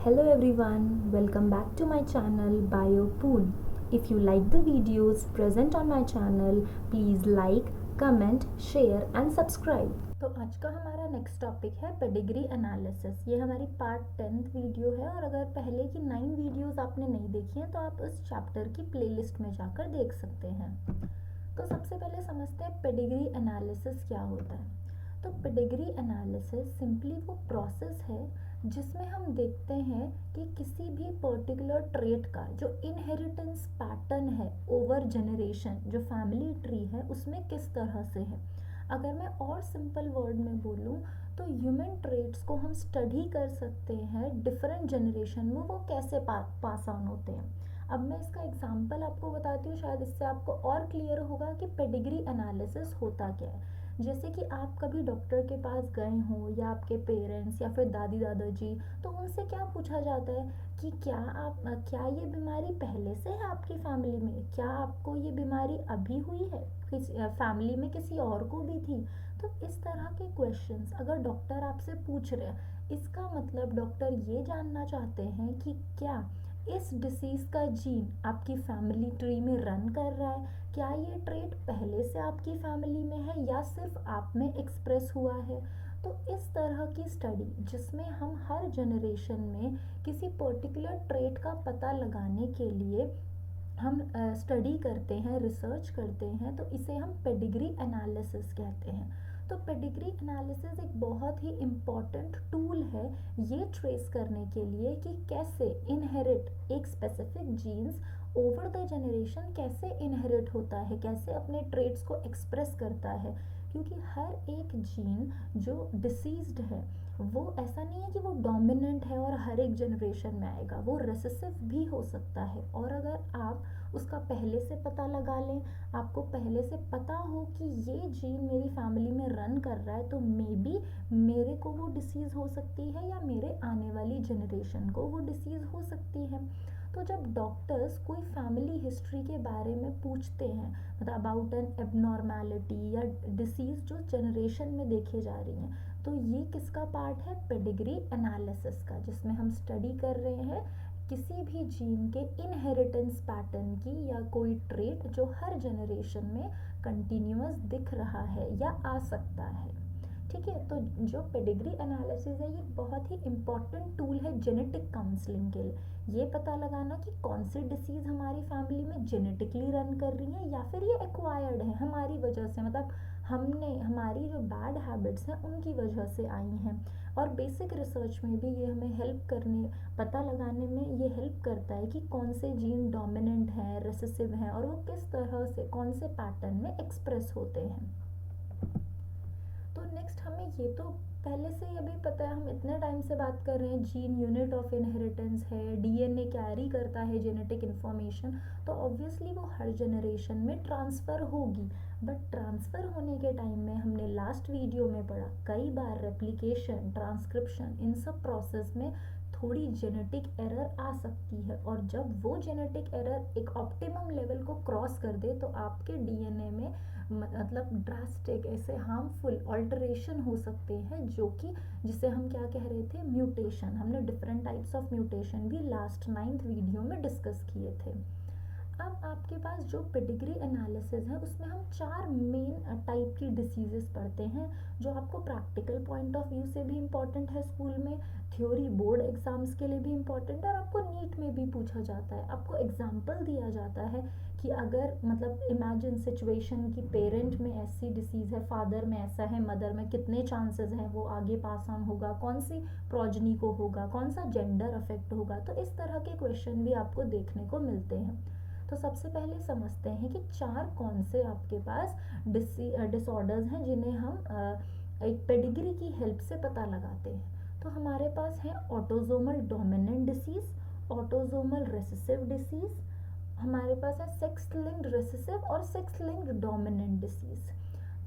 Hello everyone, welcome back to my channel BioPool. If you like the videos present on my channel, please like, comment, share and subscribe. तो आज का हमारा next topic है pedigree analysis. ये हमारी part 10th video है और अगर पहले की 9 वीडियोस आपने नहीं देखी हैं तो आप उस चैप्टर की प्लेलिस्ट में जाकर देख सकते हैं। तो सबसे पहले समझते हैं पेडिग्री एनालिसिस क्या होता है। तो पेडिग्री एनालिसिस सिंपली वो प्रोसेस है जिसमें हम देखते हैं कि किसी भी पर्टिकुलर ट्रेट का जो इनहेरिटेंस पैटर्न है ओवर जनरेशन, जो फैमिली ट्री है उसमें किस तरह से है। अगर मैं और सिंपल वर्ड में बोलूँ तो ह्यूमन ट्रेट्स को हम स्टडी कर सकते हैं डिफरेंट जनरेशन में वो कैसे पास ऑन होते हैं। अब मैं इसका एग्जांपल आपको बताती हूँ, शायद इससे आपको और क्लियर होगा कि पेडिग्री एनालिसिस होता क्या है। जैसे कि आप कभी डॉक्टर के पास गए हो या आपके पेरेंट्स या फिर दादी दादाजी, तो उनसे क्या पूछा जाता है कि क्या ये बीमारी पहले से है आपकी फैमिली में, क्या आपको ये बीमारी अभी हुई है, फैमिली में किसी और को भी थी। तो इस तरह के क्वेश्चंस अगर डॉक्टर आपसे पूछ रहे हैं, इसका मतलब डॉक्टर ये जानना चाहते हैं कि क्या इस डिसीज का जीन आपकी फैमिली ट्री में रन कर रहा है, क्या ये ट्रेट पहले से आपकी फैमिली में है या सिर्फ आप में एक्सप्रेस हुआ है। तो इस तरह की स्टडी जिसमें हम हर जनरेशन में किसी पर्टिकुलर ट्रेट का पता लगाने के लिए हम स्टडी करते हैं, रिसर्च करते हैं, तो इसे हम पेडिग्री एनालिसिस कहते हैं। तो पेडिग्री एनालिसिस एक बहुत ही इम्पॉर्टेंट टूल है ये ट्रेस करने के लिए कि कैसे इनहेरिट एक specific jeans over the generation कैसे इनहेरिट होता है, कैसे अपने ट्रेट्स को एक्सप्रेस करता है। क्योंकि हर एक जीन जो डिसीज्ड है वो ऐसा नहीं है कि वो डोमिनेंट है और हर एक जनरेशन में आएगा, वो रेसेसिव भी हो सकता है। और अगर आप उसका पहले से पता लगा लें, आपको पहले से पता हो कि ये जीन मेरी फैमिली में रन कर रहा है, तो मे बी मेरे को वो डिसीज़ हो सकती है या मेरे आने वाली जनरेशन को वो डिसीज़ हो सकती है। तो जब डॉक्टर्स कोई फैमिली हिस्ट्री के बारे में पूछते हैं, मतलब अबाउट एन एबनॉर्मैलिटी या डिसीज़ जो जनरेशन में देखे जा रही हैं, तो ये किसका पार्ट है, पेडिग्री एनालिसिस का, जिसमें हम स्टडी कर रहे हैं किसी भी जीन के इनहेरिटेंस पैटर्न की या कोई ट्रेट जो हर जनरेशन में कंटिन्यूअस दिख रहा है या आ सकता है। ठीक है, तो जो पेडिग्री एनालिसिस है ये बहुत ही इम्पॉर्टेंट टूल है जेनेटिक काउंसलिंग के लिए। ये पता लगाना कि कौन सी डिसीज़ हमारी फैमिली में जेनेटिकली रन कर रही है या फिर ये एक्वायर्ड है हमारी वजह से, मतलब हमारी जो बैड हैबिट्स हैं उनकी वजह से आई हैं। और बेसिक रिसर्च में भी ये हमें पता लगाने में ये हेल्प करता है कि कौन से जीन डोमिनेंट हैं, रेसेसिव हैं और वो किस तरह से कौन से पैटर्न में एक्सप्रेस होते हैं। तो नेक्स्ट हमें ये तो पहले से ही अभी पता है, हम इतने टाइम से बात कर रहे हैं जीन यूनिट ऑफ इनहेरिटेंस है, डीएनए कैरी करता है जेनेटिक इन्फॉर्मेशन, तो ऑब्वियसली वो हर जनरेशन में ट्रांसफ़र होगी। बट ट्रांसफ़र होने के टाइम में हमने लास्ट वीडियो में पढ़ा कई बार रेप्लिकेशन, ट्रांसक्रिप्शन, इन सब प्रोसेस में थोड़ी जेनेटिक एरर आ सकती है, और जब वो जेनेटिक एरर एक ऑप्टिमम लेवल को क्रॉस कर दे तो आपके डीएनए में मतलब ड्रास्टिक ऐसे हार्मफुल ऑल्टरेशन हो सकते हैं, जो कि जिसे हम क्या कह रहे थे, म्यूटेशन। हमने डिफरेंट टाइप्स ऑफ म्यूटेशन भी लास्ट 9th वीडियो में डिस्कस किए थे। अब आपके पास जो पेडिग्री एनालिसिस है उसमें हम 4 मेन टाइप की डिसीजेस पढ़ते हैं, जो आपको प्रैक्टिकल पॉइंट ऑफ व्यू से भी इम्पॉर्टेंट है, स्कूल में थ्योरी बोर्ड एग्जाम्स के लिए भी इम्पॉर्टेंट है, और आपको नीट में भी पूछा जाता है। आपको एग्जाम्पल दिया जाता है कि अगर मतलब इमेजिन सिचुएशन कि पेरेंट में ऐसी डिसीज़ है, फादर में ऐसा है, मदर में कितने चांसेस हैं वो आगे पास ऑन होगा, कौन सी प्रोजनी को होगा, कौन सा जेंडर अफेक्ट होगा। तो इस तरह के क्वेश्चन भी आपको देखने को मिलते हैं। तो सबसे पहले समझते हैं कि 4 कौन से आपके पास डिसऑर्डर्स हैं जिन्हें हम एक पेडिग्री की हेल्प से पता लगाते हैं। तो हमारे पास है autosomal dominant disease, autosomal recessive disease, हमारे पास है सेक्स लिंक्ड रेसेसिव और सेक्स लिंक्ड डोमिनेंट डिसीज़।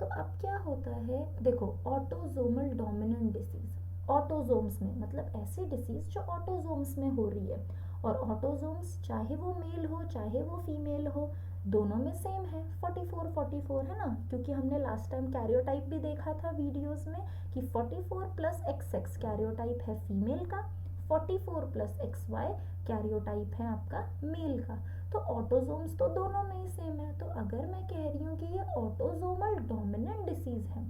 तो अब क्या होता है, देखो ऑटोजोमल डोमिनेंट डिसीज़, ऑटोजोम्स में मतलब ऐसी डिसीज़ जो ऑटोजोम्स में हो रही है, और ऑटोजोम्स चाहे वो मेल हो चाहे वो फीमेल हो, दोनों में सेम है, 44 है ना, क्योंकि हमने लास्ट टाइम कैरियोटाइप भी देखा था वीडियोस में कि 44 + XX कैरियोटाइप है फीमेल का, 44+XY कैरियोटाइप है आपका मेल का। तो ऑटोजोम्स तो दोनों में ही सेम है। तो अगर मैं कह रही हूँ कि ये ऑटोजोमल डोमिनेंट डिसीज है,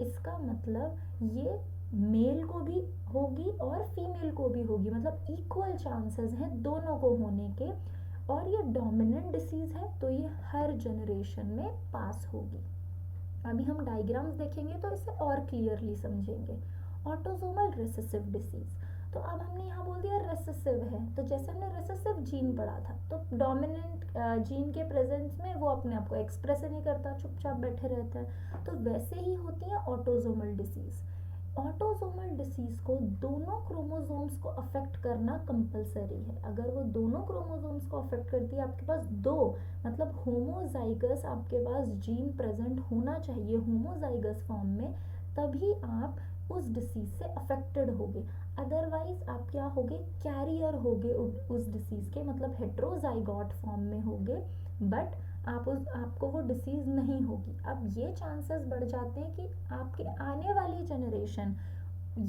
इसका मतलब ये मेल को भी होगी और फीमेल को भी होगी, मतलब इक्वल चांसेस हैं दोनों को होने के। और ये डोमिनेंट डिसीज है तो ये हर जनरेशन में पास होगी। अभी हम डायग्राम्स देखेंगे तो इसे और क्लियरली समझेंगे। ऑटोसोमल रिसेसिव डिसीज, तो अब हमने यहाँ बोल दिया रेसेसिव है, तो जैसे हमने रेसेसिव जीन पढ़ा था तो डोमिनेंट जीन के प्रेजेंस में वो अपने आप को एक्सप्रेस नहीं करता, चुपचाप बैठे रहता है। तो वैसे ही होती है ऑटोसोमल डिसीज। ऑटोसोमल डिसीज को दोनों क्रोमोसोम्स को अफेक्ट करना कंपलसरी है। अगर वो दोनों क्रोमोसोम्स को अफेक्ट करती है, आपके पास दो मतलब होमोजाइगस आपके पास जीन प्रेजेंट होना चाहिए होमोजाइगस फॉर्म में, तभी आप उस डिसीज से अफेक्टेड होगे। अदरवाइज आप क्या होगे, कैरियर होगे उस डिसीज के, मतलब हेट्रोजाइगोट फॉर्म में होगे, बट आपको वो डिसीज नहीं होगी। अब ये चांसेस बढ़ जाते हैं कि आपके आने वाली जनरेशन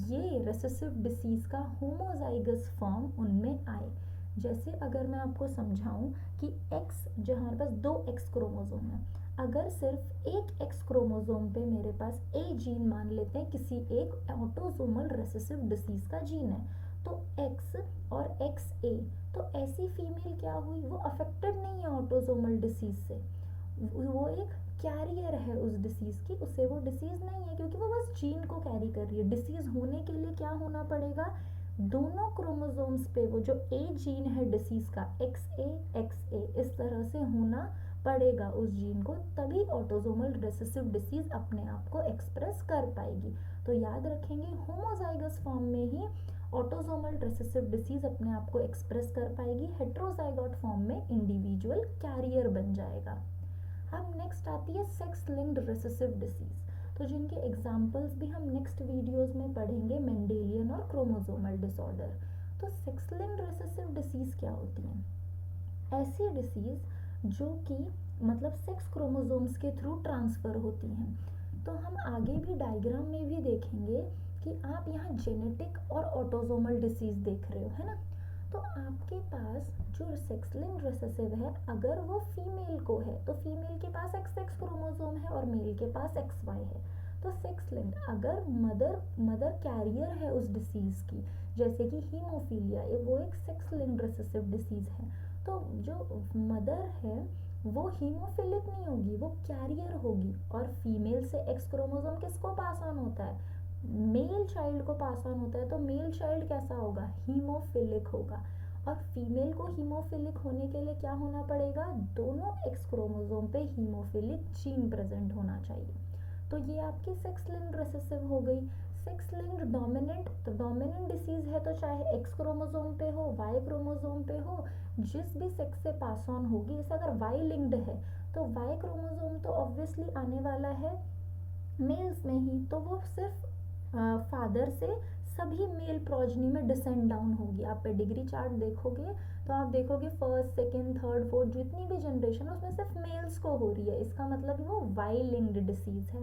ये रेसेसिव डिसीज का होमोजाइगस फॉर्म उनमें आए। जैसे अगर मैं आपको समझाऊं कि एक्स, जो हमारे पास दो एक्स क्रोमोसोम है, अगर सिर्फ एक एक्स क्रोमोसोम पे मेरे पास ए जीन मान लेते हैं, किसी एक ऑटोसोमल रेसेसिव डिसीज का जीन है, तो एक्स और एक्स ए, तो ऐसी फीमेल क्या हुई, वो अफेक्टेड नहीं है ऑटोसोमल डिसीज से, वो एक कैरियर है उस डिसीज की, उसे वो डिसीज नहीं है क्योंकि वो बस जीन को कैरी कर रही है। डिसीज होने के लिए क्या होना पड़ेगा, दोनों क्रोमोसोम्स पे वो जो ए जीन है डिसीज का, एक्स ए इस तरह से होना पड़ेगा उस जीन को, तभी ऑटोसोमल रेसेसिव डिसीज अपने आप को एक्सप्रेस कर पाएगी। तो याद रखेंगे होमोजाइगस फॉर्म में ही ऑटोसोमल रेसेसिव डिसीज अपने आप को एक्सप्रेस कर पाएगी, हेट्रोजाइगोट फॉर्म में इंडिविजुअल कैरियर बन जाएगा। अब नेक्स्ट आती है सेक्स लिंक्ड रेसेसिव डिसीज, तो जिनके एग्जाम्पल्स भी हम नेक्स्ट वीडियोस में पढ़ेंगे, मेंडेलियन और क्रोमोसोमल डिसऑर्डर। तो सेक्स लिंक्ड रेसेसिव डिसीज क्या होती हैं, ऐसी डिसीज जो कि मतलब सेक्स क्रोमोसोम्स के थ्रू ट्रांसफर होती हैं। तो हम आगे भी डायग्राम में भी देखेंगे कि आप यहाँ जेनेटिक और ऑटोसोमल डिसीज देख रहे हो, है ना। तो आपके पास जो सेक्स लिंक्ड रेसेसिव है, अगर वो फीमेल को है तो फीमेल के पास XX क्रोमोसोम है और मेल के पास XY है। तो सेक्स लिंक्ड, अगर मदर कैरियर है उस डिसीज की, जैसे कि हीमोफीलिया, वो एक सेक्स लिंक्ड रेसेसिव डिसीज है, तो जो मदर है वो हीमोफिलिक नहीं होगी, वो कैरियर होगी। और फीमेल से एक्स क्रोमोसोम किसको पास ऑन होता है, मेल चाइल्ड को पास ऑन होता है। तो मेल चाइल्ड कैसा होगा, हीमोफिलिक होगा। और फीमेल को हीमोफिलिक होने के लिए क्या होना पड़ेगा, दोनों एक्स क्रोमोसोम पे हीमोफिलिक जीन प्रेजेंट होना चाहिए। तो ये आपकी सेक्स लिंक्ड रेसेसिव हो गई। सेक्स लिंक्ड डोमिनेंट, तो डोमिनेंट डिसीज है तो चाहे एक्स क्रोमोसोम पे हो, वाई क्रोमोसोम पे हो, जिस भी सेक्स से पास ऑन होगी। जैसे अगर वाई लिंक्ड है तो वाई क्रोमोसोम तो ऑब्वियसली आने वाला है मेल्स में ही, तो वो सिर्फ फादर से सभी मेल प्रोजनी में डिसेंड डाउन होगी। आप पेडिग्री चार्ट देखोगे तो आप देखोगे फर्स्ट, सेकंड, थर्ड, फोर्थ जितनी भी जनरेशन है उसमें सिर्फ मेल्स को हो रही है, इसका मतलब वो वाई लिंक्ड डिसीज है।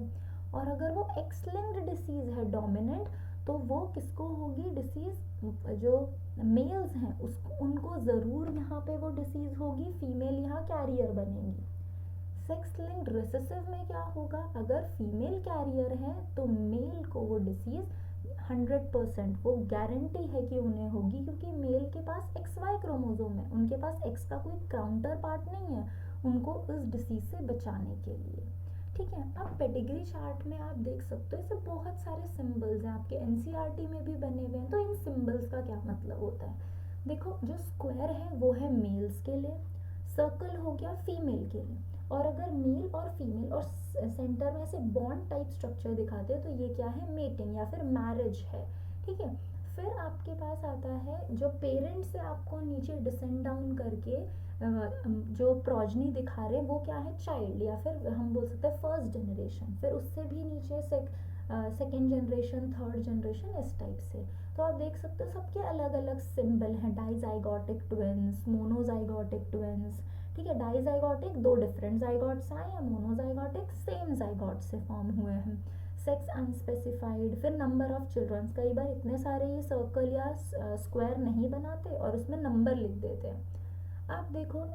और अगर वो एक्स लिंक्ड डिसीज है डोमिनेंट, तो वो किसको होगी डिसीज, जो मेल्स हैं उसको, उनको ज़रूर यहाँ पे वो डिसीज होगी, फीमेल यहाँ कैरियर बनेंगी। सेक्स लिंक्ड रिसेसिव में क्या होगा, अगर फीमेल कैरियर है तो मेल को वो डिसीज 100% वो गारंटी है कि उन्हें होगी, क्योंकि मेल के पास XY क्रोमोसोम है, उनके पास एक्स का कोई काउंटर पार्ट नहीं है उनको उस डिसीज से बचाने के लिए। ठीक है, अब पेडिग्री चार्ट में आप देख सकते हो, इससे बहुत सारे सिंबल्स हैं, आपके NCERT में भी बने हुए हैं। तो इन सिंबल्स का क्या मतलब होता है, देखो जो स्क्वायर है वो है मेल्स के लिए, सर्कल हो गया फीमेल के लिए, और अगर मेल और फीमेल और सेंटर में ऐसे बॉन्ड टाइप स्ट्रक्चर दिखाते हैं तो ये क्या है, मेटिंग या फिर मैरिज है। ठीक है, फिर आपके पास आता है जो पेरेंट्स से आपको नीचे डिसेंड डाउन करके जो प्रोजनी दिखा रहे हैं वो क्या है, चाइल्ड, या फिर हम बोल सकते हैं फर्स्ट जनरेशन, फिर उससे भी नीचे सेकेंड जनरेशन, थर्ड जनरेशन, इस टाइप से। तो आप देख सकते हो सबके अलग अलग सिंबल हैं, डाइजाइगोटिक ट्विंस, मोनोजाइगोटिक ट्विंस। ठीक है, डाइजाइगोटिक दो डिफरेंट जाइगोट्स आए, या मोनोजाइगोटिक सेम जाइगोट से फॉर्म हुए हैं। सेक्स अनस्पेसिफाइड, फिर नंबर ऑफ चिल्ड्रंस, कई बार इतने सारे ये सर्कल या स्क्वायर नहीं बनाते और उसमें नंबर लिख देते हैं। आप देखो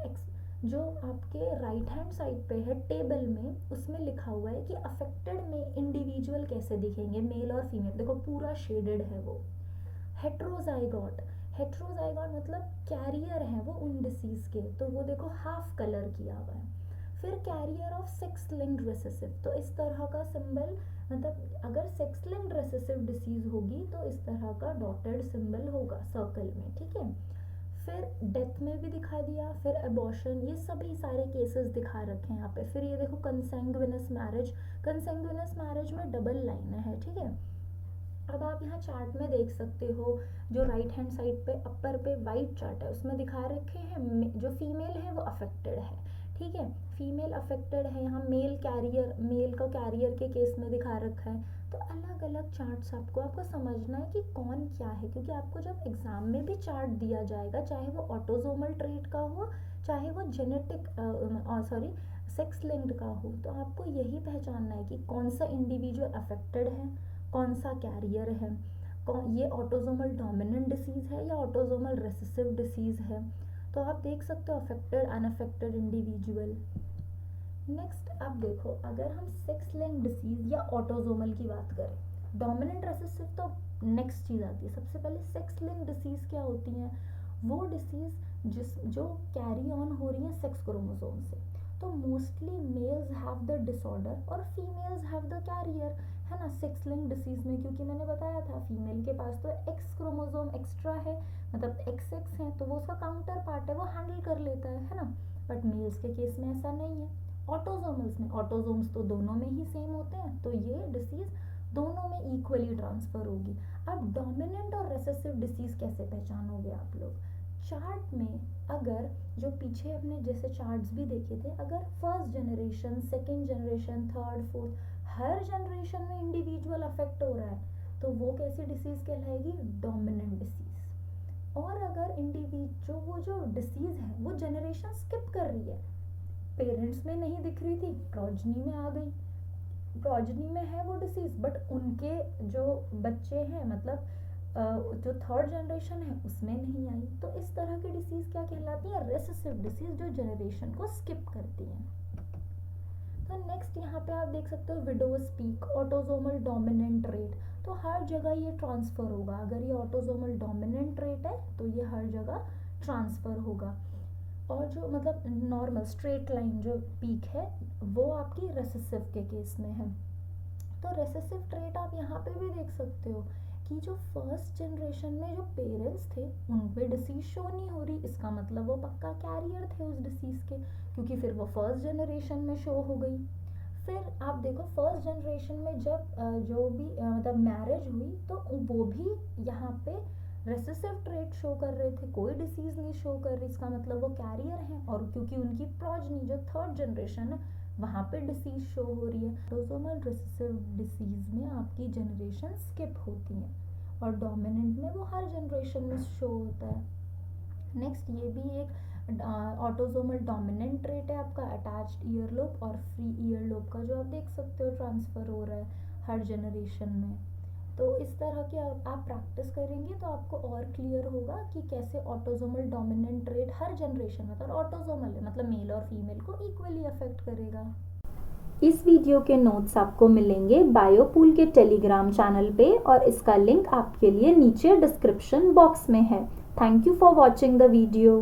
जो आपके राइट हैंड साइड पे है टेबल में, उसमें लिखा हुआ है कि अफेक्टेड में इंडिविजुअल कैसे दिखेंगे, मेल और फीमेल, देखो पूरा शेडेड है वो। हेट्रोजाइगोट, हेट्रोजाइगोट मतलब कैरियर है वो उन डिसीज के, तो वो देखो हाफ कलर किया हुआ है। फिर carrier of sex linked recessive, तो इस तरह का सिंबल, मतलब अगर सेक्स लिंक्ड रिसेसिव डिसीज होगी तो इस तरह का डॉटेड सिंबल होगा सर्कल में, ठीक है। फिर डेथ में भी दिखा दिया, फिर अबॉर्शन, ये सभी सारे केसेस दिखा रखे हैं यहाँ पे। फिर ये देखो कंसेंगुइनस मैरिज, कंसेंगुइनस मैरिज में डबल लाइन है, ठीक है। अब आप यहाँ चार्ट में देख सकते हो, जो राइट हैंड साइड पे अपर पे वाइट चार्ट है उसमें दिखा रखे हैं जो फीमेल है वो अफेक्टेड है, ठीक है, फीमेल अफेक्टेड है। यहाँ मेल कैरियर, मेल का कैरियर के केस में दिखा रखा है। तो अलग अलग चार्ट्स आपको समझना है कि कौन क्या है, क्योंकि आपको जब एग्जाम में भी चार्ट दिया जाएगा, चाहे वो ऑटोजोमल ट्रेट का हो, चाहे वो जेनेटिक सेक्स लिंक्ड का हो, तो आपको यही पहचानना है कि कौन सा इंडिविजुअल अफेक्टेड है, कौन सा कैरियर है, ये ऑटोजोमल डोमिनेंट डिसीज है या ऑटोजोमल रेसेसिव डिसीज है। तो आप देख सकते हो अफेक्टेड अनअफेक्टेड इंडिविजुअल। नेक्स्ट आप देखो, अगर हम सेक्स लिंक्ड डिसीज या ऑटोजोमल की बात करें, डोमिनेंट रेसेसिव तो नेक्स्ट चीज आती है। सबसे पहले सेक्स लिंक्ड डिसीज क्या होती हैं, वो डिसीज जो कैरी ऑन हो रही है सेक्स क्रोमोसोम से। तो mostly males have the disorder और फीमेल्स हैव द कैरियर, है ना, सेक्स लिंक्ड डिसीज में, क्योंकि मैंने बताया था फीमेल के पास तो एक्स क्रोमोसोम एक्स्ट्रा है, मतलब XX है, तो वो उसका काउंटर पार्ट है, वो हैंडल कर लेता है ना। बट मेल्स के केस में ऐसा नहीं है। ऑटोजोमल्स में, ऑटोजोम्स तो दोनों में ही सेम होते हैं, तो ये डिसीज दोनों में इक्वली ट्रांसफर होगी। अब डोमिनेंट और रेसेसिव डिसीज कैसे पहचानोगे आप लोग, चार्ट में अगर जो पीछे अपने जैसे चार्ट्स भी देखे थे, अगर first generation, second generation, third, fourth, हर जनरेशन में इंडिविजुअल अफेक्ट हो रहा है, तो वो कैसी डिसीज कहलाएगी, डोमिनेंट डिसीज। और अगर वो जो डिसीज है वो जनरेशन स्किप कर रही है, पेरेंट्स में नहीं दिख रही थी, प्रोजनी में आ गई, प्रोजनी में है वो डिसीज, बट उनके जो बच्चे हैं, मतलब जो थर्ड जनरेशन है उसमें नहीं आई, तो इस तरह की डिसीज क्या कहलाती है, रेसेसिव डिसीज, जो जनरेशन को स्किप करती हैं। तो नेक्स्ट यहाँ पे आप देख सकते हो widows peak, autosomal dominant rate, तो हर जगह ये ट्रांसफर होगा। अगर ये ऑटोजोमल डोमिनेंट रेट है तो ये हर जगह ट्रांसफर होगा। और जो मतलब नॉर्मल स्ट्रेट लाइन जो पीक है वो आपकी रेसेसिव के केस में है। तो रेसेसिव ट्रेट आप यहाँ पे भी देख सकते हो कि जो फर्स्ट जनरेशन में जो पेरेंट्स थे उन पे डिसीज शो नहीं हो रही, इसका मतलब वो पक्का कैरियर थे उस डिसीज के, क्योंकि फिर वो फर्स्ट जनरेशन में शो हो गई। फिर आप देखो फर्स्ट जनरेशन में जब जो भी मतलब मैरिज हुई तो वो भी यहाँ पे रेसेसिव ट्रेट शो कर रहे थे, कोई डिसीज नहीं शो कर रही, इसका मतलब वो कैरियर है। और क्योंकि उनकी प्रोजनी जो थर्ड जनरेशन है वहाँ पे डिसीज शो हो रही है। ऑटोसोमल रिसेसिव डिसीज में आपकी जनरेशन स्किप होती है और डोमिनेंट में वो हर जनरेशन में शो होता है। नेक्स्ट ये भी एक ऑटोसोमल डोमिनेंट ट्रेट है आपका, अटैच्ड ईयर लोब और फ्री ईयर लोब का, जो आप देख सकते हो ट्रांसफर हो रहा है हर जनरेशन में। तो इस तरह की आप प्रैक्टिस करेंगे तो आपको और क्लियर होगा कि कैसे ऑटोसोमल डोमिनेंट ट्रेट हर जनरेशन में, ऑटोसोमल है मतलब मेल और फीमेल को इक्वली अफेक्ट करेगा। इस वीडियो के नोट्स आपको मिलेंगे बायोपूल के टेलीग्राम चैनल पे और इसका लिंक आपके लिए नीचे डिस्क्रिप्शन बॉक्स में है। Thank you for watching the video.